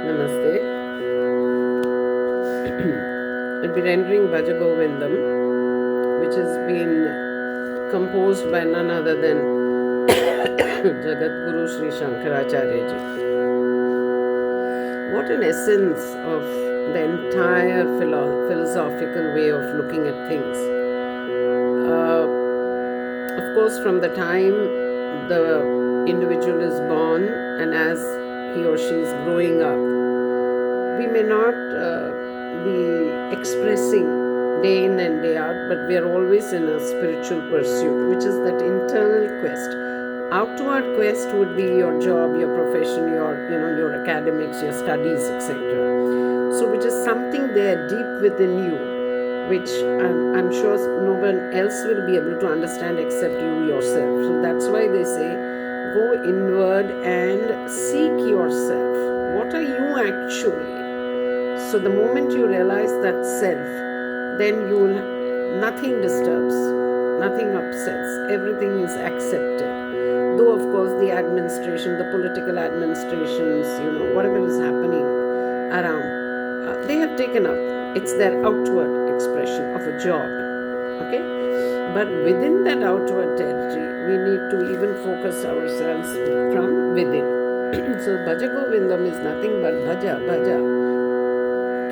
Namaste. I'll be rendering Bhaja Govindam, which has been composed by none other than Jagadguru Shri Shankaracharya ji. What an essence of the entire philosophical way of looking at things. Of course, from the time the individual is born and as he or she is growing up, we may not be expressing day in and day out, but we are always in a spiritual pursuit, which is that internal quest. Outward quest would be your job, your profession, your academics, your studies, etc. So, which is something there deep within you, which I'm sure no one else will be able to understand except you yourself. So that's why they say, go inward and seek yourself. What are you actually? So the moment you realize that self, then nothing disturbs, nothing upsets, everything is accepted. Though of course the administration, the political administrations, whatever is happening around, they have taken up. It's their outward expression of a job. Okay? But within that outward territory, we need to even focus ourselves from within. So Bhaja Govindam is nothing but Bhaja.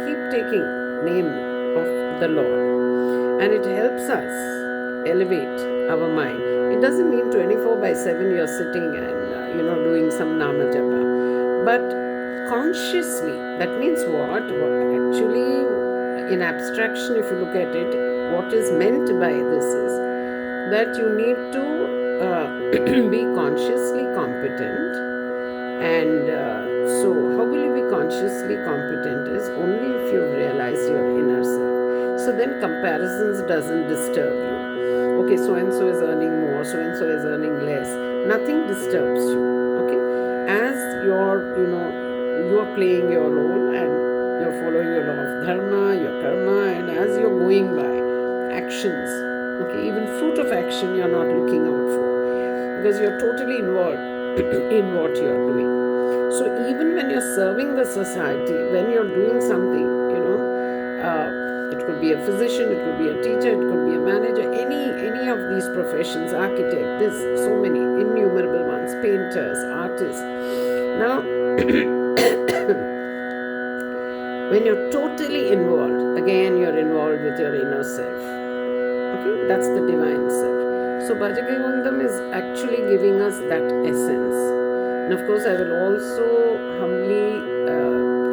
Keep taking name of the Lord. And it helps us elevate our mind. It doesn't mean 24/7 you're sitting and doing some nama japa. But consciously, that means what? Actually, in abstraction, if you look at it, what is meant by this is that you need to be consciously competent. And so how will you be consciously competent is only if you realize your inner self. So then comparisons doesn't disturb you. Okay, so and so is earning more, so and so is earning less. Nothing disturbs you. Okay, as you're playing your role and you're following your law of dharma, your karma, and as you're going by actions, okay, even fruit of action you're not looking out for because you're totally involved in what you're doing. So even when you're serving the society, when you're doing something, it could be a physician, it could be a teacher, it could be a manager, any of these professions, architect, so many innumerable ones, painters, artists. Now when you're totally involved, again you're involved with your inner self. Okay, that's the divine self. So Bhaja Govindam is actually giving us that essence. And of course I will also humbly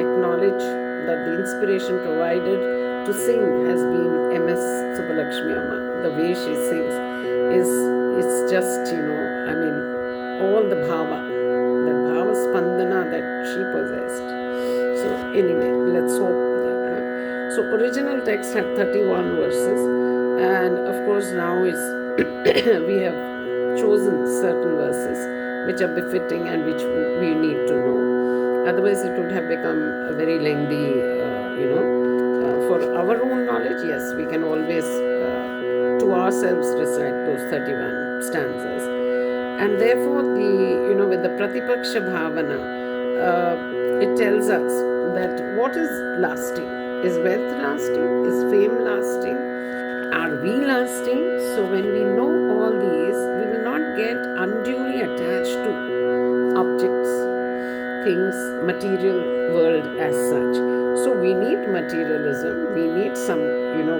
acknowledge that the inspiration provided to sing has been MS Subbalakshmi Amma. The way she sings is just, all the bhava, that bhava spandana that she possessed. So anyway, let's hope that. So original text had 31 verses, and of course now we have chosen certain verses which are befitting and which we need to know. Otherwise, it would have become a very lengthy, for our own knowledge, yes, we can always to ourselves recite those 31 stanzas. And therefore, with the Pratipaksha Bhavana, it tells us that what is lasting? Is wealth lasting? Is fame lasting? Are we lasting? So when we know all these, we will not get unduly attached to objects, things, material world as such. So we need materialism. We need some,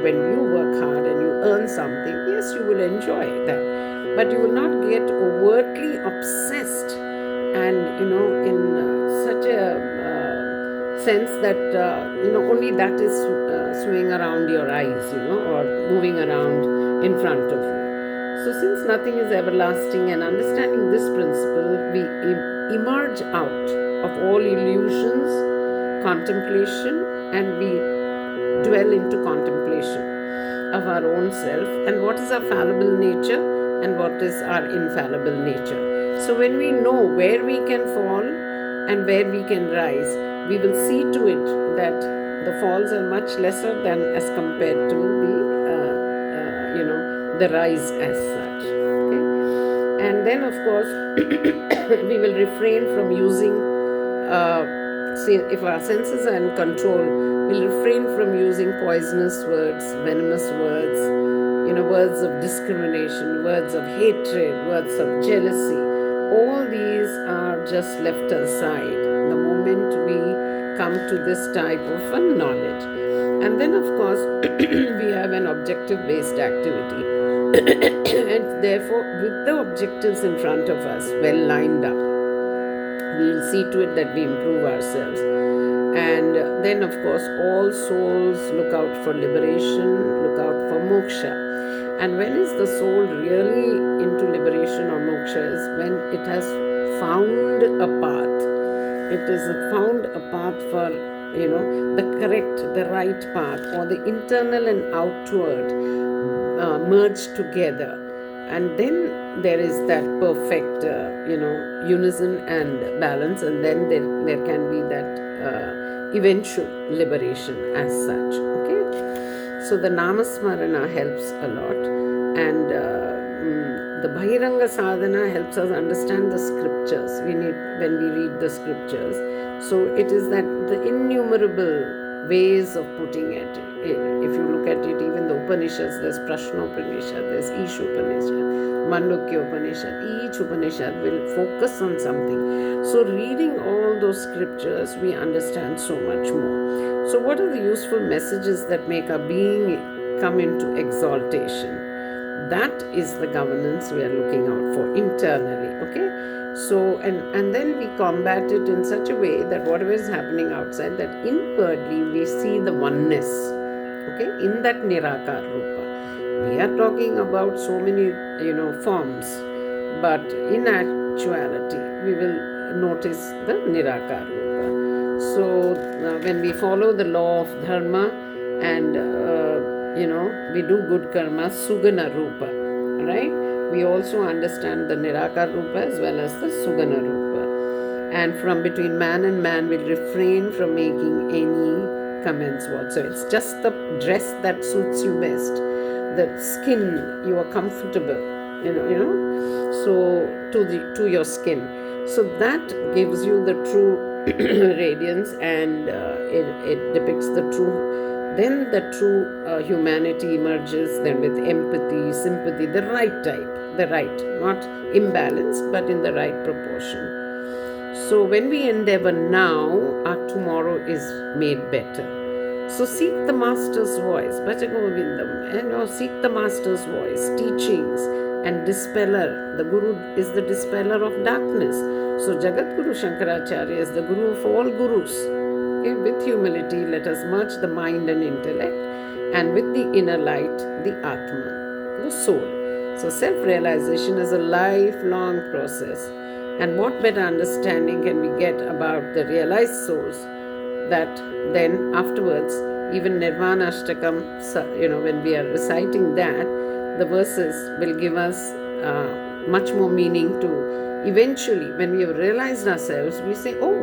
when you work hard and you earn something, yes, you will enjoy that. But you will not get overtly obsessed and, in such a sense that, only that is swaying around your eyes, or moving around in front of you. So since nothing is everlasting and understanding this principle, we emerge out of all illusions, contemplation, and we dwell into contemplation of our own self and what is our fallible nature and what is our infallible nature. So when we know where we can fall and where we can rise, we will see to it that the falls are much lesser than as compared to the rise as such. Okay? And then of course we will refrain from using if our senses are in control, we'll refrain from using poisonous words, venomous words, words of discrimination, words of hatred, words of jealousy. All these are just left aside the moment we come to this type of a knowledge. And then, of course, we have an objective-based activity. And therefore, with the objectives in front of us well lined up, we will see to it that we improve ourselves. And then, of course, all souls look out for liberation, look out for moksha. And when is the soul really into liberation or moksha? Is when it has found a path. It is found a path for, the correct, the right path, or the internal and outward merged together. And then there is that perfect, unison and balance, and then there can be that eventual liberation as such. Okay, so the Namasmarana helps a lot, and the Bahiranga Sadhana helps us understand the scriptures. We need when we read the scriptures. So it is that the innumerable ways of putting it. If you look at it, even the Upanishads, there's Prashnopanishad, there's Ishopanishad, Mandukya Upanishad. Each Upanishad will focus on something. So reading all those scriptures, we understand so much more. So what are the useful messages that make our being come into exaltation? That is the governance we are looking out for internally. Okay, so and then we combat it in such a way that whatever is happening outside, that inwardly we see the oneness. Okay, in that Nirakar Rupa. We are talking about so many forms, but in actuality we will notice the Nirakar Rupa. So when we follow the law of dharma and we do good karma, Sugana Rupa, right? We also understand the Nirakar Rupa as well as the Sugana Rupa. And from between man and man, we'll refrain from making any comments whatsoever. It's just the dress that suits you best, the skin you are comfortable, so to your skin. So that gives you the true radiance, and it depicts the true. Then the true humanity emerges, then with empathy, sympathy, the right type, not imbalanced, but in the right proportion. So when we endeavor now, our tomorrow is made better. So seek the Master's voice, Bhaja Govindam, seek the Master's voice, teachings, and dispeller. The Guru is the dispeller of darkness. So Jagadguru Shankaracharya is the Guru of all Gurus. Okay, with humility, let us merge the mind and intellect, and with the inner light, the Atma, the soul. So self-realization is a lifelong process. And what better understanding can we get about the realized souls that then afterwards, even Nirvanashatakam, when we are reciting that, the verses will give us much more meaning to eventually, when we have realized ourselves, we say, oh,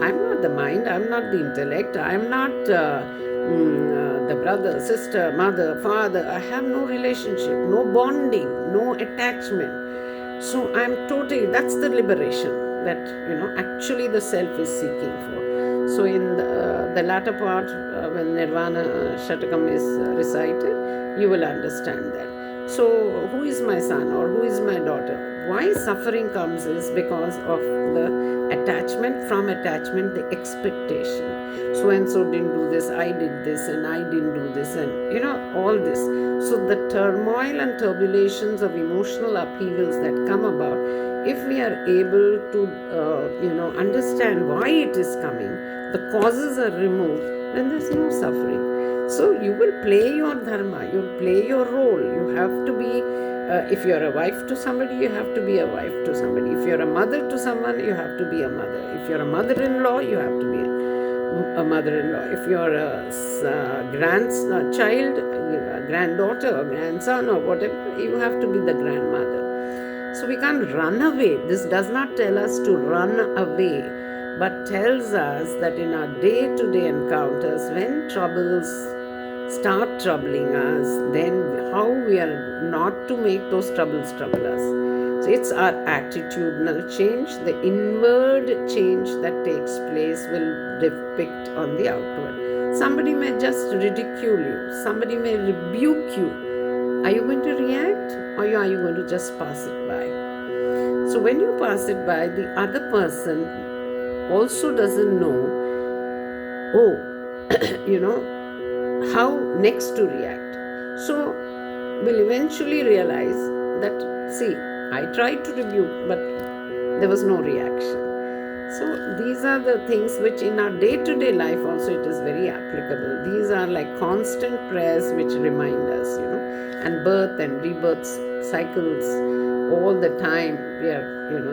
I'm not the mind, I'm not the intellect, I'm not the brother, sister, mother, father. I have no relationship, no bonding, no attachment. So I'm totally, that's the liberation that, actually the self is seeking for. So in the latter part, when Nirvanashatakam is recited, you will understand that. So who is my son or who is my daughter? Why suffering comes is because of the attachment, from attachment, the expectation. So and so didn't do this, I did this, and I didn't do this, and all this. So the turmoil and turbulations of emotional upheavals that come about, if we are able to understand why it is coming, the causes are removed, then there's no suffering. So you will play your dharma, you'll play your role. You have to be, if you're a wife to somebody, you have to be a wife to somebody. If you're a mother to someone, you have to be a mother. If you're a mother-in-law, you have to be a mother-in-law. If you're a grandchild, a granddaughter or grandson or whatever, you have to be the grandmother. So we can't run away. This does not tell us to run away, but tells us that in our day-to-day encounters, when troubles start troubling us, then how we are not to make those troubles trouble us. So it's our attitudinal change, the inward change that takes place will depict on the outward. Somebody may just ridicule you, somebody may rebuke you. Are you going to react, or are you going to just pass it by? So when you pass it by, the other person also doesn't know, how next to react. So we'll eventually realize that, see, I tried to rebuke, but there was no reaction. So these are the things which in our day-to-day life also it is very applicable. These are like constant prayers which remind us, and birth and rebirth cycles all the time. We are,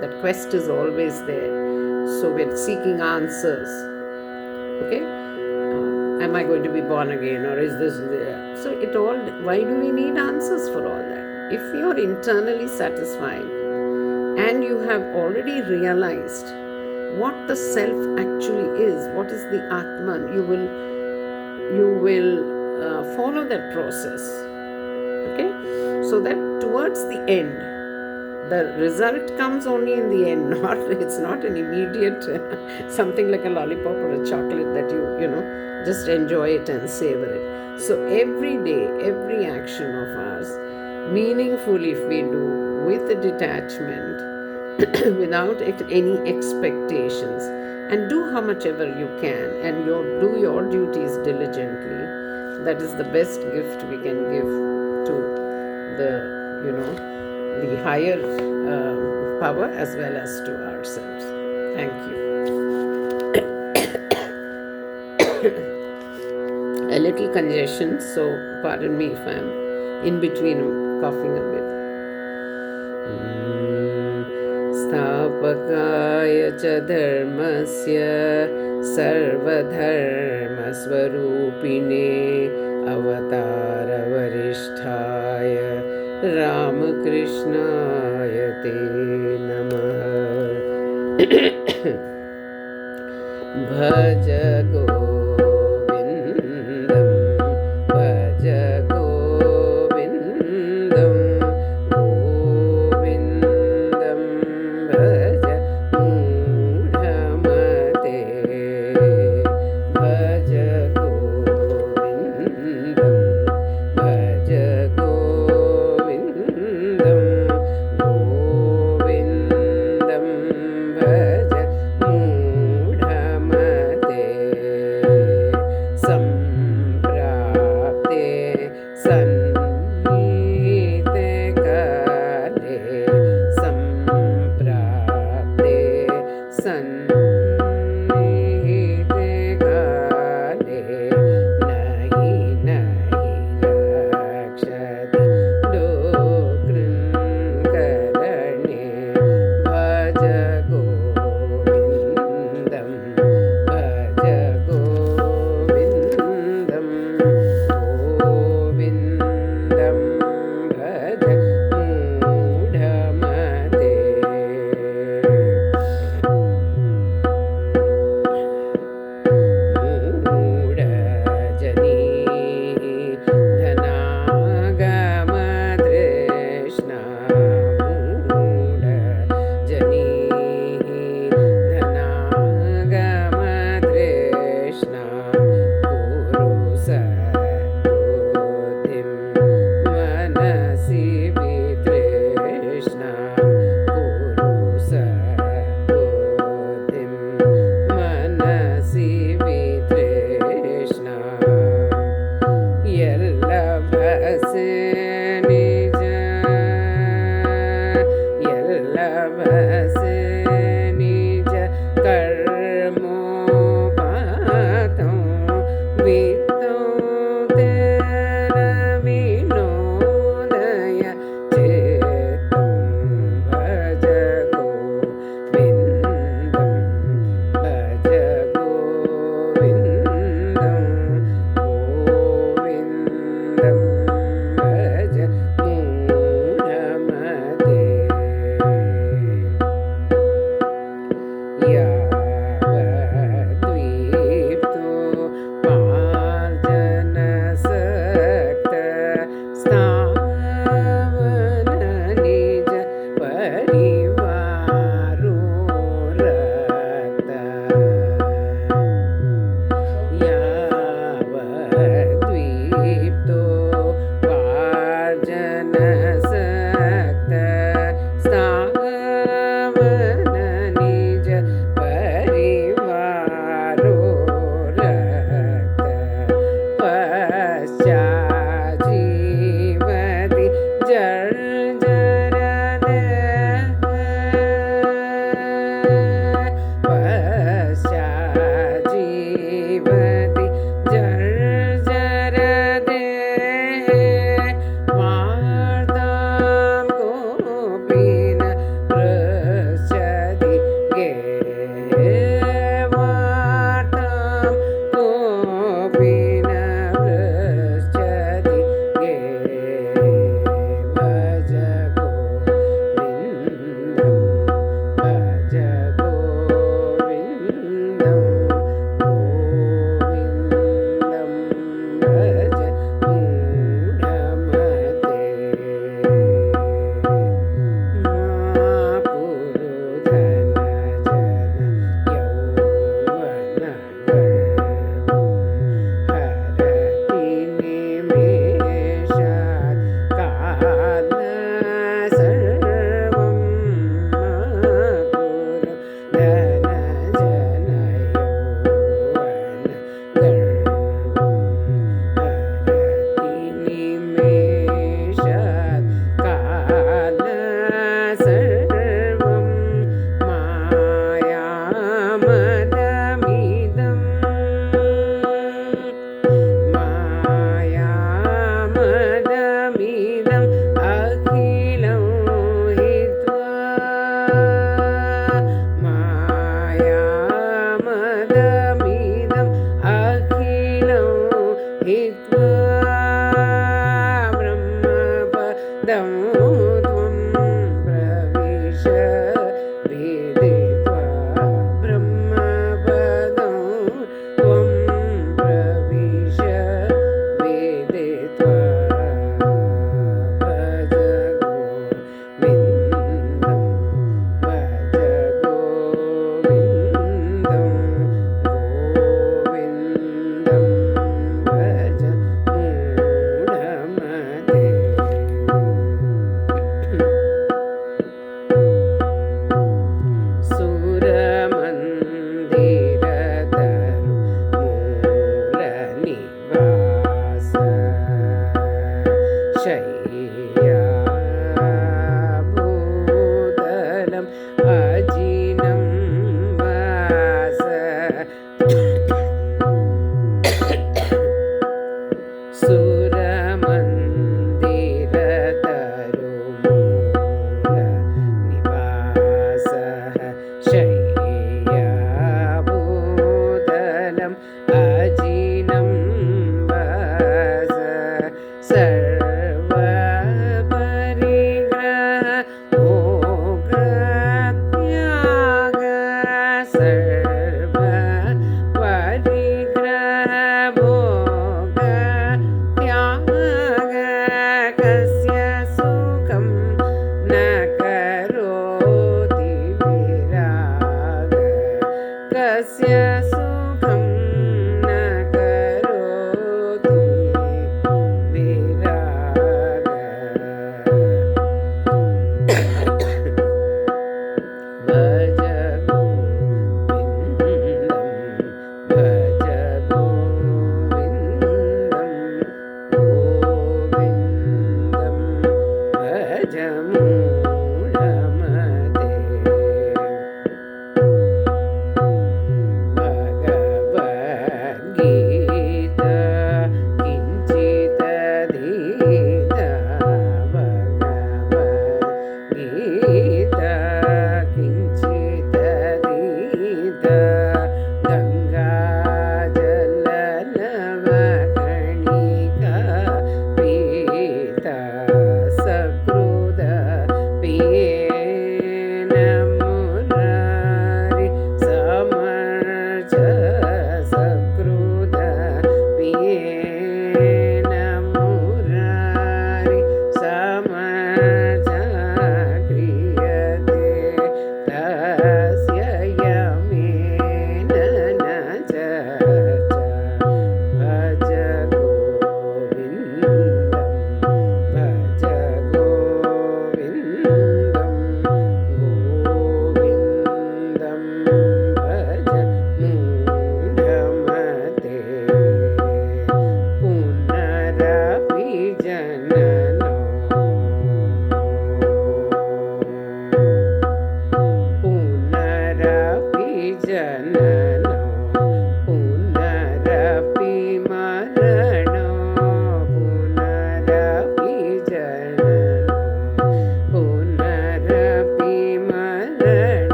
that quest is always there. So we're seeking answers. Okay? Am I going to be born again, or is this there? So why do we need answers for all that? If you're internally satisfied and you have already realized what the self actually is, what is the Atman, you will follow that process. Okay? So that towards the end, the result comes only in the end. It's not an immediate something like a lollipop or a chocolate that you just enjoy it and savor it. So every day, every action of ours, meaningful if we do, with a detachment, without any expectations, and do how much ever you can, and do your duties diligently. That is the best gift we can give to the higher power as well as to ourselves. Thank you. A little congestion, so pardon me if I'm in between coughing a bit. Sthapakaya cha dharmasya sarvadharma swarupine avatara varisthaya Ramakrishnaya te namaha. Bhaja Govindam, Bhaja Govindam, Govindam Bhaja Mudhamate, Bhaja Govindam, Bhaja Govindam, Govindam Bhaja Mudhamate.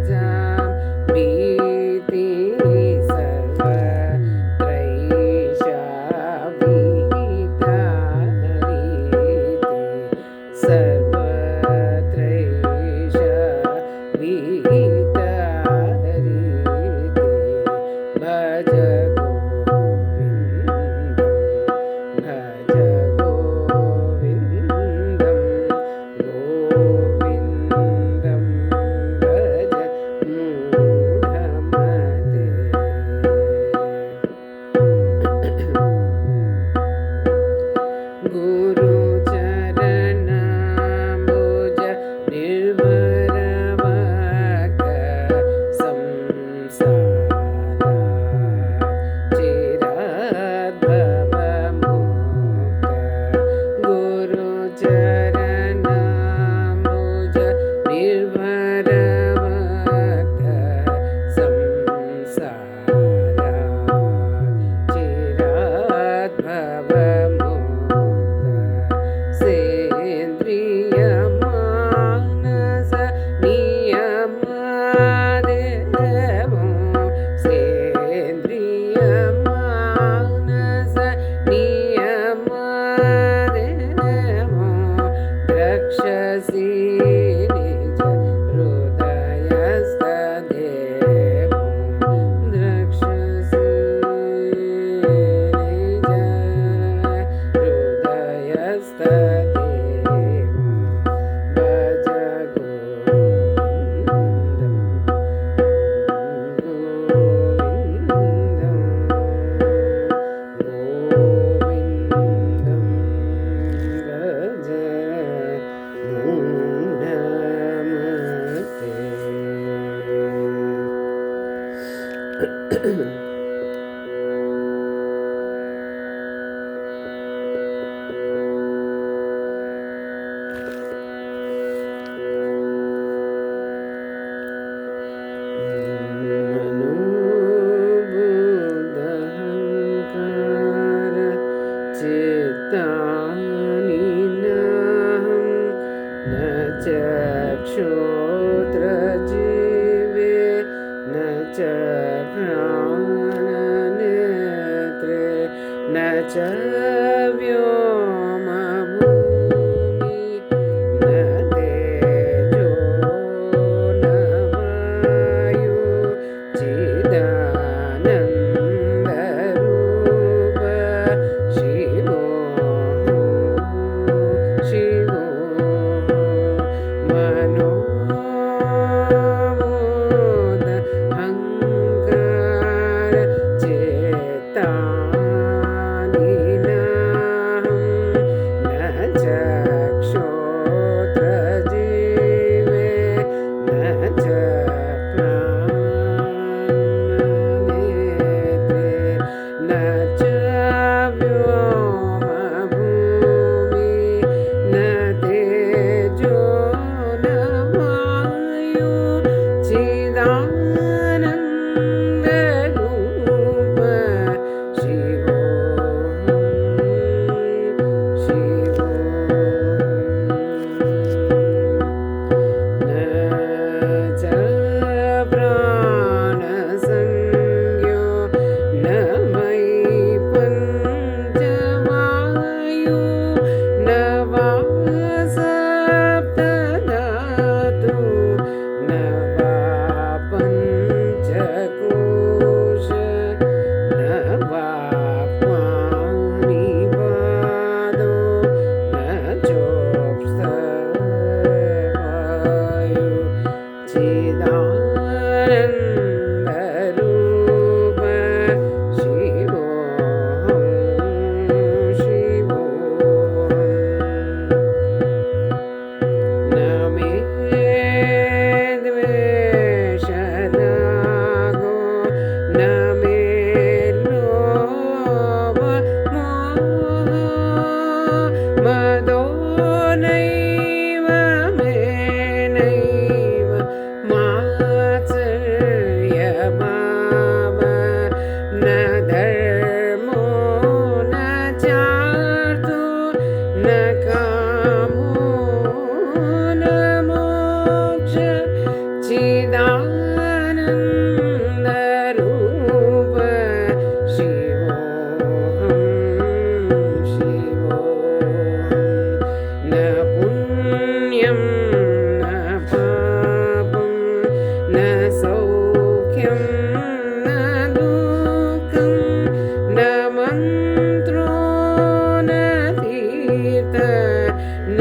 Bhaja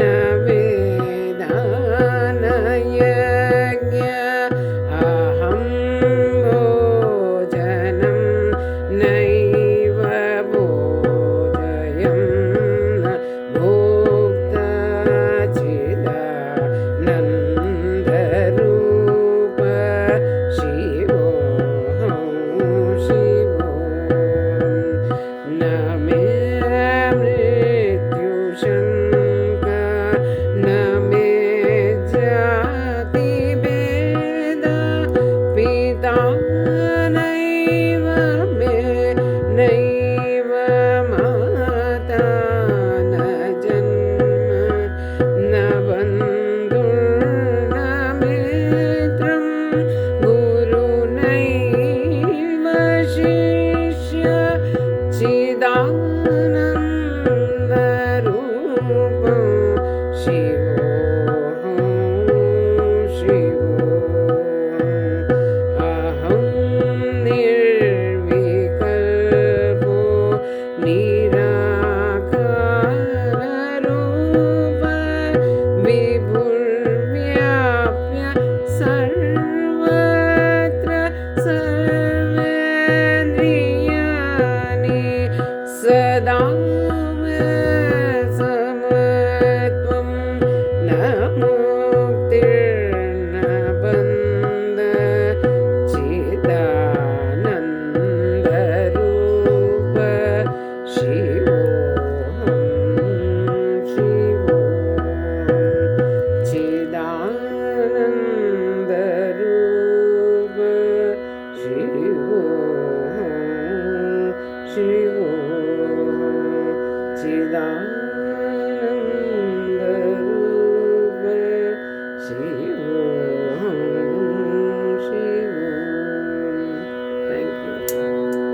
न वेदानयज्ञ